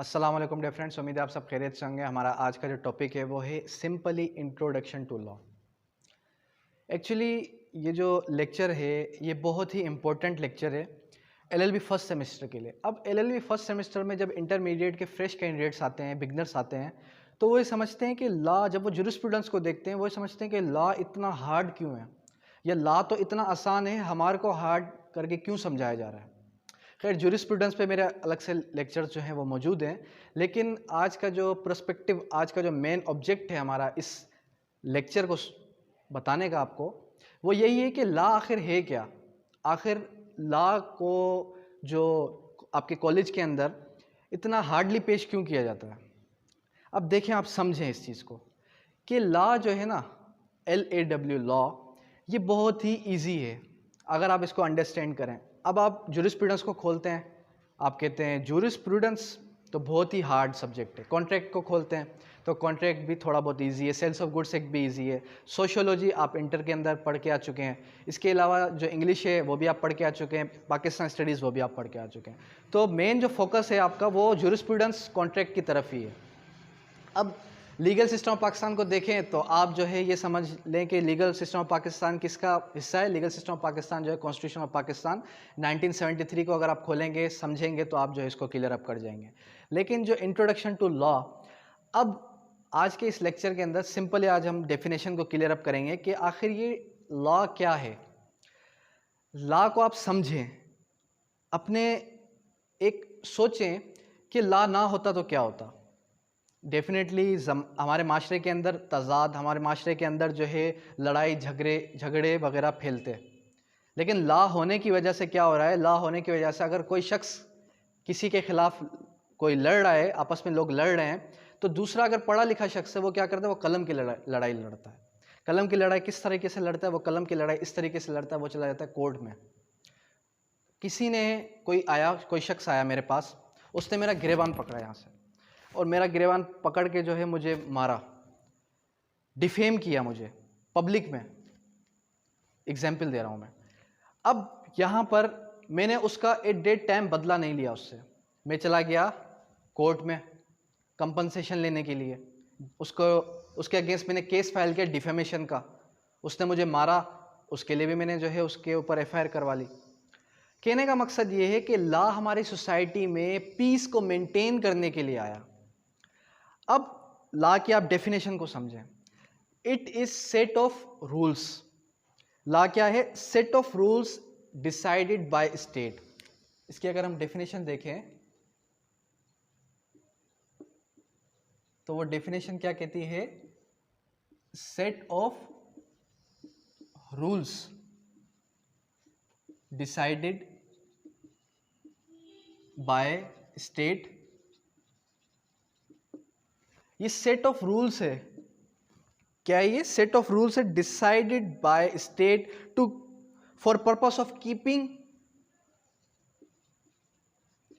अस्सलाम वालेकुम dear friends, उम्मीद है आप सब खैरियत से होंगे। हमारा आज का जो टॉपिक है वो है simply introduction to law. Actually ये जो लेक्चर है ये बहुत ही इम्पोर्टेंट लेक्चर है एलएलबी फर्स्ट सेमेस्टर के लिए। अब एलएलबी फर्स्ट सेमेस्टर में जब इंटरमीडिएट के फ्रेश कैंडिडेट्स आते हैं, बिगनर्स आते हैं, तो वो ये समझते हैं कि लॉ, जब वो जुरिस्प्रूडेंस को देखते हैं वो ये समझते हैं कि लॉ इतना हार्ड क्यों है, या लॉ तो इतना आसान है, हमारे को हार्ड करके क्यों समझाया जा रहा है। खैर जुरिस्प्रूडेंस पे मेरे अलग से लेक्चर्स जो हैं वो मौजूद हैं, लेकिन आज का जो पर्सपेक्टिव, आज का जो मेन ऑब्जेक्ट है हमारा इस लेक्चर को बताने का आपको, वो यही है कि लॉ आखिर है क्या। आखिर लॉ को जो आपके कॉलेज के अंदर इतना हार्डली पेश क्यों किया जाता है। अब देखें, आप समझें इस चीज़ को कि लॉ जो है ना, LAW लॉ, ये बहुत ही इजी है अगर आप इसको अंडरस्टैंड करें। अब आप जुरिस्प्रूडेंस को खोलते हैं, आप कहते हैं जुरिस्प्रूडेंस तो बहुत ही हार्ड सब्जेक्ट है। कॉन्ट्रैक्ट को खोलते हैं तो कॉन्ट्रैक्ट भी थोड़ा बहुत इजी है। सेल्स ऑफ गुड्स एक्ट भी इजी है। सोशियोलॉजी आप इंटर के अंदर पढ़ के आ चुके हैं। इसके अलावा जो इंग्लिश है वो भी आप पढ़ के आ चुके हैं। पाकिस्तान स्टडीज़ वो भी आप पढ़ के आ चुके हैं। तो मेन जो फोकस है आपका वो जुरिस्प्रूडेंस कॉन्ट्रैक्ट की तरफ ही है। अब लीगल सिस्टम ऑफ पाकिस्तान को देखें तो आप जो है ये समझ लें कि लीगल सिस्टम ऑफ पाकिस्तान किसका हिस्सा है। लीगल सिस्टम ऑफ पाकिस्तान जो है कॉन्स्टिट्यूशन ऑफ पाकिस्तान 1973 को अगर आप खोलेंगे, समझेंगे, तो आप जो है इसको क्लियर अप कर जाएंगे। लेकिन जो इंट्रोडक्शन टू लॉ, अब आज के इस लेक्चर के अंदर सिंपली आज हम डेफिनेशन को क्लियर अप करेंगे कि आखिर ये लॉ क्या है। लॉ को आप समझें, अपने एक सोचें कि लॉ ना होता तो क्या होता। डेफिनेटली हमारे माशरे के अंदर तज़ाद, हमारे माशरे के अंदर जो है लड़ाई झगड़े वगैरह फैलते। लेकिन लॉ होने की वजह से क्या हो रहा है, लॉ होने की वजह से अगर कोई शख्स किसी के ख़िलाफ़ कोई लड़ रहा है, आपस में लोग लड़ रहे हैं, तो दूसरा अगर पढ़ा लिखा शख्स है वो क्या करता है, वो कलम की लड़ाई लड़ता है। कलम की लड़ाई किस तरीके से लड़ता है, वो कलम की लड़ाई इस तरीके से लड़ता है, वो चला जाता है कोर्ट में। किसी ने कोई शख्स आया मेरे पास, उसने मेरा गिरेबान पकड़ा यहाँ से, और मेरा गिरेबान पकड़ के जो है मुझे मारा, डिफेम किया मुझे पब्लिक में। एग्जाम्पल दे रहा हूँ मैं। अब यहाँ पर मैंने उसका एट डेट टाइम बदला नहीं लिया उससे। मैं चला गया कोर्ट में कंपनसेशन लेने के लिए। उसके अगेंस्ट मैंने केस फाइल किया डिफेमेशन का। उसने मुझे मारा, उसके लिए भी मैंने जो है उसके ऊपर FIR करवा ली। कहने का मकसद ये है कि लॉ हमारी सोसाइटी में पीस को मेंटेन करने के लिए आया। अब लॉ की आप डेफिनेशन को समझें। It is set of rules. Law क्या है? Set of rules decided by state. इसकी अगर हम डेफिनेशन देखें तो वो डेफिनेशन क्या कहती है? Set of rules decided by state. ये सेट ऑफ रूल्स है। क्या है ये? सेट ऑफ रूल्स है decided by state to for purpose of keeping.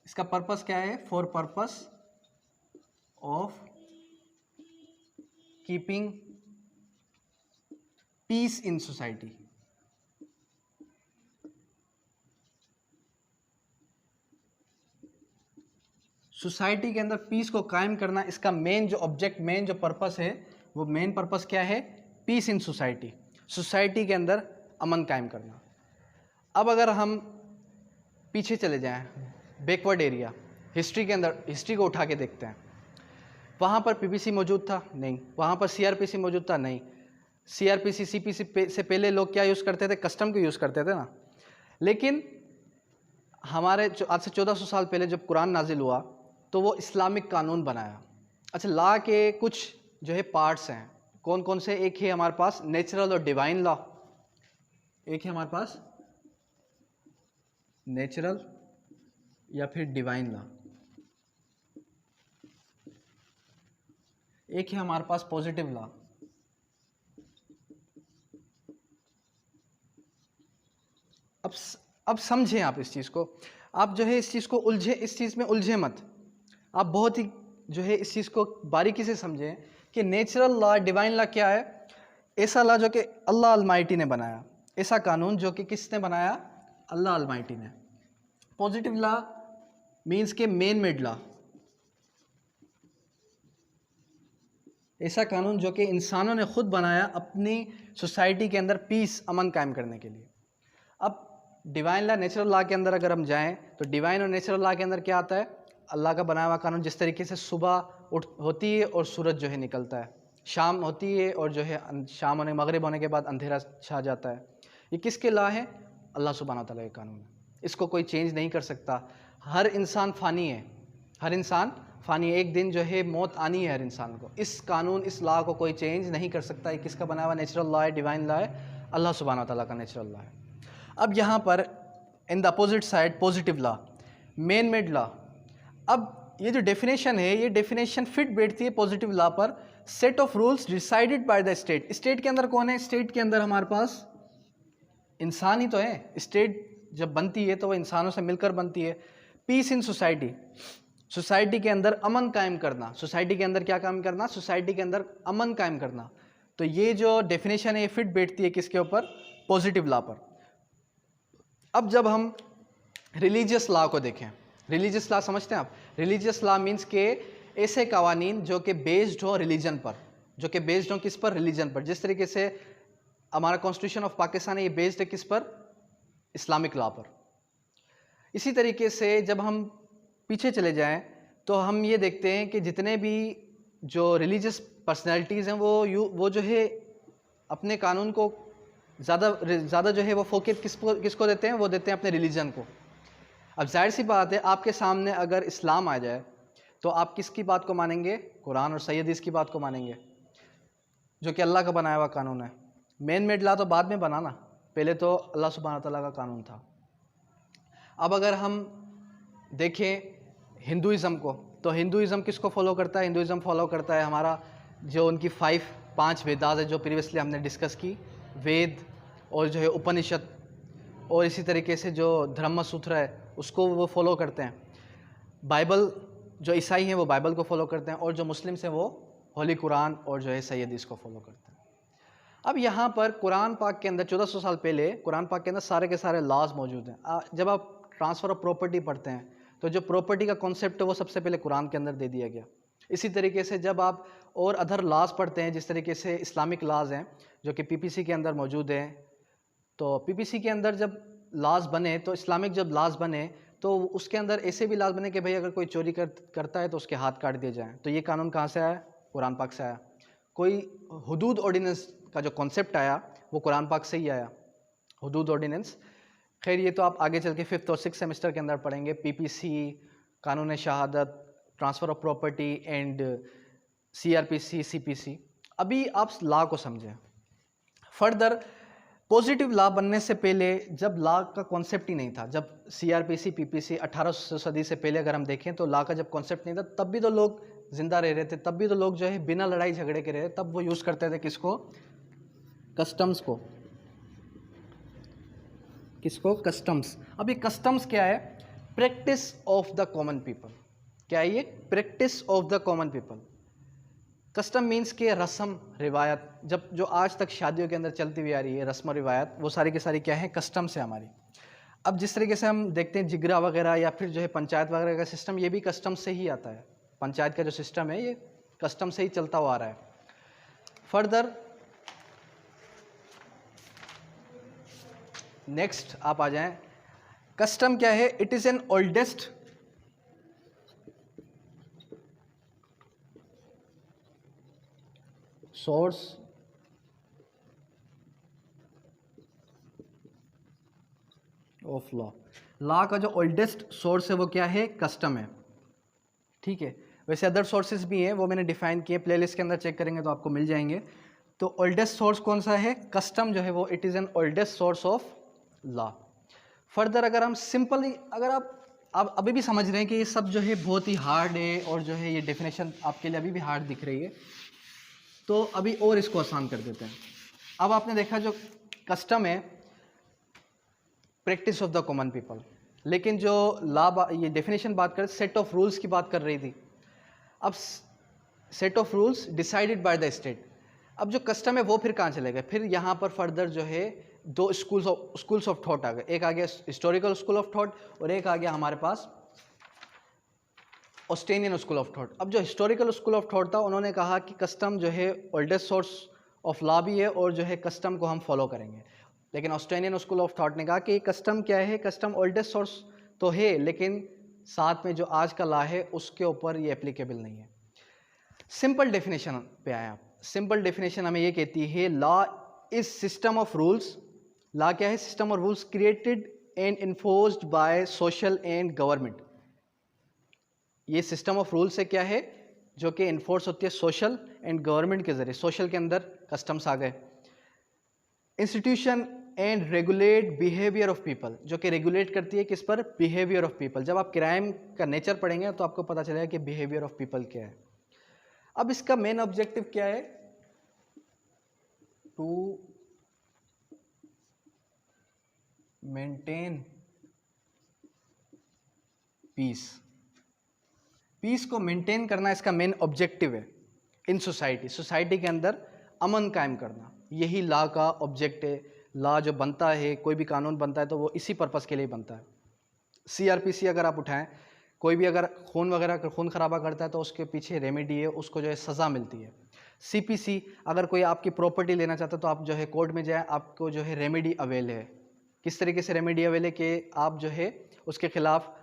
इसका पर्पस क्या है? For purpose of keeping peace in society. Society के अंदर पीस को कायम करना, इसका मेन जो ऑब्जेक्ट, मेन जो पर्पस है, वो मेन पर्पस क्या है? Piece in society. सोसाइटी के अंदर अमन कायम करना। अब अगर हम पीछे चले जाएं, बैकवर्ड एरिया, हिस्ट्री के अंदर, हिस्ट्री को उठा के देखते हैं, वहाँ पर PPC मौजूद था? नहीं। वहाँ पर CRPC मौजूद था? नहीं। CRPC CPC से पहले लोग क्या यूज़ करते थे? कस्टम को यूज़ करते थे ना। लेकिन हमारे आज से 1400 साल पहले जब कुरान नाजिल हुआ तो वो इस्लामिक कानून बनाया। अच्छा, लॉ के कुछ जो है पार्ट्स हैं, कौन कौन से? एक है हमारे पास नेचुरल और डिवाइन लॉ। एक है हमारे पास नेचुरल या फिर डिवाइन लॉ। एक है हमारे पास पॉजिटिव लॉ। अब समझें आप इस चीज़ को। आप जो है इस चीज़ को इस चीज़ में उलझे मत। आप बहुत ही जो है इस चीज़ को बारीकी से समझें कि नेचुरल लॉ, डिवाइन लॉ क्या है। ऐसा लॉ जो कि अल्लाह अलमाइटी ने बनाया, ऐसा कानून जो कि किसने बनाया? अल्लाह अलमाइटी ने। पॉजिटिव लॉ मीन्स के मैन मेड लॉ। ऐसा कानून जो कि इंसानों ने खुद बनाया अपनी सोसाइटी के अंदर पीस, अमन कायम करने के लिए। अब डिवाइन लॉ, नेचुरल लॉ के अंदर अगर हम जाएं तो डिवाइन और नेचुरल लॉ के अंदर क्या आता है? अल्लाह का बनाया हुआ कानून। जिस तरीके से सुबह होती है और सूरज जो है निकलता है, शाम होती है और जो है शाम होने, मगरिब होने के बाद अंधेरा छा जाता है, ये किसके लॉ है? अल्लाह सुब्हानहू तआला के कानून है। इसको कोई चेंज नहीं कर सकता। हर इंसान फ़ानी है, हर इंसान फ़ानी है, एक दिन जो है मौत आनी है हर इंसान को। इस कानून, इस लॉ को कोई चेंज नहीं कर सकता। ये किसका बना हुआ नेचुरल लॉ है? डिवाइन लॉ है, अल्लाह सुब्हानहू तआला का नेचुरल लॉ है। अब यहाँ पर in the opposite side positive law, man made law. अब ये जो डेफिनेशन है, ये डेफिनेशन फिट बैठती है पॉजिटिव लॉ पर। Set of rules decided by the state. State के अंदर कौन है? स्टेट के अंदर हमारे पास इंसान ही तो है। स्टेट जब बनती है तो वो इंसानों से मिलकर बनती है। पीस इन सोसाइटी, सोसाइटी के अंदर अमन कायम करना। सोसाइटी के अंदर क्या काम करना? सोसाइटी के अंदर अमन कायम करना। तो ये जो डेफिनेशन है ये फिट बैठती है किसके ऊपर? पॉजिटिव लॉ पर। अब जब हम रिलीजियस लॉ को देखें, रिलीजियस लॉ समझते हैं आप? रिलीजियस लॉ मीन्स के ऐसे कवानीन जो कि बेस्ड हो रिलीजन पर, जो कि बेस्ड हो किस पर? रिलीजन पर। जिस तरीके से हमारा कॉन्स्टिट्यूशन ऑफ पाकिस्तान है, ये बेस्ड है किस पर? इस्लामिक लॉ पर। इसी तरीके से जब हम पीछे चले जाएं तो हम ये देखते हैं कि जितने भी जो रिलीजियस पर्सनैलिटीज़ हैं वो जो है अपने कानून को ज़्यादा जो है वो फोकस किसको देते हैं? वो देते हैं अपने रिलीजन को। अब जाहिर सी बात है, आपके सामने अगर इस्लाम आ जाए तो आप किसकी बात को मानेंगे? कुरान और सही हदीस की बात को मानेंगे, जो कि अल्लाह का बनाया हुआ कानून है। मैन मेड लॉ तो बाद में बना ना, पहले तो अल्लाह सुब्हानहू तआला का कानून था। अब अगर हम देखें हिंदुइज़्म को, तो हिंदुइज़्म किसको फॉलो करता है? हिंदुइज़्म फॉलो करता है हमारा जो उनकी पाँच वेदास है, जो प्रीवियसली हमने डिस्कस की, वेद और जो है उपनिषद, और इसी तरीके से जो धर्म सूत्र है उसको वो फॉलो करते हैं। बाइबल, जो ईसाई हैं वो बाइबल को फॉलो करते हैं, और जो मुस्लिम्स हैं वो होली कुरान और जो है सही हदीस को फॉलो करते हैं। अब यहाँ पर कुरान पाक के अंदर 1400 साल पहले कुरान पाक के अंदर सारे के सारे लॉज मौजूद हैं। जब आप ट्रांसफ़र ऑफ प्रॉपर्टी पढ़ते हैं तो जो प्रॉपर्टी का कॉन्सेप्ट है वो सबसे पहले कुरान के अंदर दे दिया गया। इसी तरीके से जब आप और अदर लॉज पढ़ते हैं, जिस तरीके से इस्लामिक लॉज हैं जो कि पीपीसी के अंदर मौजूद हैं, तो पीपीसी के अंदर जब लॉज बने, तो इस्लामिक जब लॉज बने तो उसके अंदर ऐसे भी लॉज बने कि भाई अगर कोई चोरी करता है तो उसके हाथ काट दिए जाएँ। तो ये कानून कहाँ से आया? कुरान पाक से आया। कोई हुदूद ऑर्डिनेंस का जो कॉन्सेप्ट आया वो कुरान पाक से ही आया, हुदूद ऑर्डिनेंस। खैर ये तो आप आगे चल के 5th और 6th सेमेस्टर के अंदर पढ़ेंगे। पीपीसी, कानून शहादत, transfer of property and CrPC, CPC. अभी आप लॉ को समझें। फर्दर पॉजिटिव लॉ बनने से पहले जब लॉ का कॉन्सेप्ट ही नहीं था, जब सीआरपीसी, पीपीसी 1800 सदी से पहले अगर हम देखें तो लॉ का जब कॉन्सेप्ट नहीं था, तब भी तो लोग ज़िंदा रह रहे थे, तब भी तो लोग जो है बिना लड़ाई झगड़े के रहे। तब वो यूज़ करते थे किसको? कस्टम्स को। किसको? कस्टम्स। अब ये कस्टम्स क्या है? Practice of the common people. क्या है ये? Practice of the common people. Custom means के रस्म रिवायत, जब जो आज तक शादियों के अंदर चलती हुई आ रही है रस्म रिवायत, वो सारी की सारी क्या है? कस्टम्स है हमारी। अब जिस तरीके से हम देखते हैं जिगरा वगैरह या फिर जो है पंचायत वगैरह का सिस्टम, ये भी कस्टम से ही आता है। पंचायत का जो सिस्टम है ये कस्टम से ही चलता हुआ आ रहा है। फर्दर नेक्स्ट आप आ जाएं, कस्टम क्या है? It is an oldest source of law. Law का जो ओल्डेस्ट सोर्स है वो क्या है? कस्टम है। ठीक है, वैसे अदर सोर्सेज भी हैं, वो मैंने डिफाइन किए, प्लेलिस्ट के अंदर चेक करेंगे तो आपको मिल जाएंगे। तो ओल्डेस्ट सोर्स कौन सा है? कस्टम जो है वो it is an oldest source of law. Further अगर हम सिंपली, अगर आप अभी भी समझ रहे हैं कि ये सब जो है बहुत ही हार्ड है और जो है ये डेफिनेशन आपके लिए अभी भी हार्ड दिख रही है, तो अभी और इसको आसान कर देते हैं। अब आपने देखा जो कस्टम है practice of the common people, लेकिन जो लॉ ये डेफिनेशन बात कर सेट ऑफ रूल्स की बात कर रही थी। अब set of rules decided by the state. अब जो कस्टम है वो फिर कहाँ चले गए? फिर यहाँ पर फर्दर जो है दो स्कूल्स ऑफ थॉट आ गए। एक आ गया हिस्टोरिकल स्कूल ऑफ थॉट और एक आ गया हमारे पास ऑस्ट्रेनियन स्कूल ऑफ थॉट। अब जो हिस्टोरिकल स्कूल ऑफ थॉट था, उन्होंने कहा कि कस्टम जो है ओल्डेस्ट सोर्स ऑफ लॉ भी है और जो है कस्टम को हम फॉलो करेंगे। लेकिन ऑस्ट्रेनियन स्कूल ऑफ थॉट ने कहा कि कस्टम क्या है, कस्टम ओल्डेस्ट सोर्स तो है, लेकिन साथ में जो आज का लॉ है उसके ऊपर ये एप्लीकेबल नहीं है। सिंपल डेफिनेशन पे आए आप। सिंपल डेफिनेशन हमें ये कहती है, law is system of rules. Law क्या है? System of rules created and enforced by social and government. ये सिस्टम ऑफ रूल्स से क्या है, जो कि इन्फोर्स होती है सोशल एंड गवर्नमेंट के जरिए। सोशल के अंदर कस्टम्स आ गए। Institution and regulate behaviour of people, जो कि रेगुलेट करती है किस पर? Behaviour of people. जब आप क्राइम का नेचर पढ़ेंगे तो आपको पता चलेगा कि बिहेवियर ऑफ पीपल क्या है। अब इसका मेन ऑब्जेक्टिव क्या है? To maintain peace. पीस को मेंटेन करना इसका मेन ऑब्जेक्टिव है इन सोसाइटी। सोसाइटी के अंदर अमन कायम करना, यही लॉ का ऑब्जेक्ट है। लॉ जो बनता है, कोई भी कानून बनता है तो वो इसी पर्पस के लिए बनता है। सीआरपीसी अगर आप उठाएं, कोई भी अगर खून खराबा करता है तो उसके पीछे रेमेडी है, उसको जो है सज़ा मिलती है। सीपीसी, अगर कोई आपकी प्रॉपर्टी लेना चाहता है तो आप जो है कोर्ट में जाए, आपको जो है रेमेडी अवेल है। किस तरीके से रेमेडी अवेल है कि आप जो है उसके खिलाफ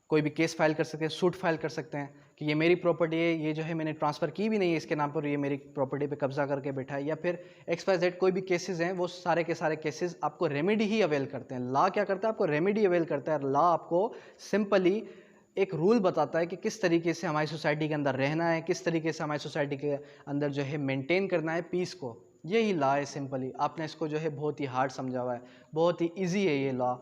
कोई भी केस फाइल कर सकते हैं, सूट फाइल कर सकते हैं कि ये मेरी प्रॉपर्टी है, ये जो है मैंने ट्रांसफ़र की भी नहीं है इसके नाम पर, ये मेरी प्रॉपर्टी पे कब्जा करके बैठा है। या फिर XYZ कोई भी केसेस हैं, वो सारे के सारे केसेस आपको रेमेडी ही अवेल करते हैं। लॉ क्या करता है? आपको रेमेडी अवेल करता है। लॉ आपको सिंपली एक रूल बताता है कि किस तरीके से हमारी सोसाइटी के अंदर रहना है, किस तरीके से हमारी सोसाइटी के अंदर जो है मेंटेन करना है पीस को। यही लॉ है सिंपली। आपने इसको जो है बहुत ही हार्ड समझा हुआ है, बहुत ही ईजी है ये लॉ।